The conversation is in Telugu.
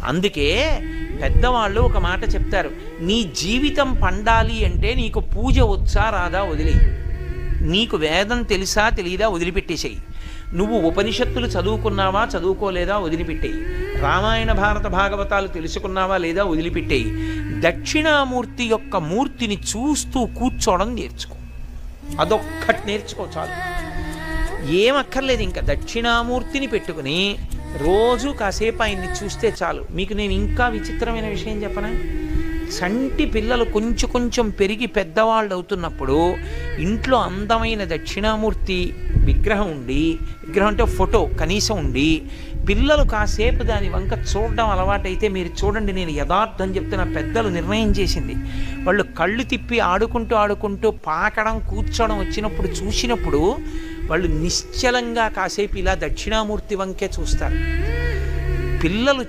అందుకే పెద్దవాళ్ళు ఒక మాట చెప్తారు, నీ జీవితం పండాలి అంటే నీకు పూజ వచ్చా రాదా వదిలి, నీకు వేదం తెలుసా తెలియదా వదిలిపెట్టేసేయి, నువ్వు ఉపనిషత్తులు చదువుకున్నావా చదువుకోలేదా వదిలిపెట్టేయి, రామాయణ భారత భాగవతాలు తెలుసుకున్నావా లేదా వదిలిపెట్టేయి, దక్షిణామూర్తి యొక్క మూర్తిని చూస్తూ కూర్చోవడం నేర్చుకో, అదొక్కటి నేర్చుకో చాలు. ఏమక్కర్లేదు, ఇంకా దక్షిణామూర్తిని పెట్టుకుని రోజు కాసేపు ఆయన్ని చూస్తే చాలు. మీకు నేను ఇంకా విచిత్రమైన విషయం చెప్పనా, చంటి పిల్లలు కొంచెం కొంచెం పెరిగి పెద్దవాళ్ళు అవుతున్నప్పుడు ఇంట్లో అందమైన దక్షిణామూర్తి విగ్రహం ఉండి, విగ్రహం అంటే ఫోటో కనీసం ఉండి, పిల్లలు కాసేపు దాని వంక చూడడం అలవాటైతే మీరు చూడండి, నేను యథార్థం చెప్తున్న, పెద్దలు నిర్ణయం చేసింది, వాళ్ళు కళ్ళు తిప్పి ఆడుకుంటూ ఆడుకుంటూ పాకడం కూర్చోవడం వచ్చినప్పుడు చూసినప్పుడు వాళ్ళు నిశ్చలంగా కాసేపు ఇలా దక్షిణామూర్తి వంకే చూస్తారు. పిల్లలు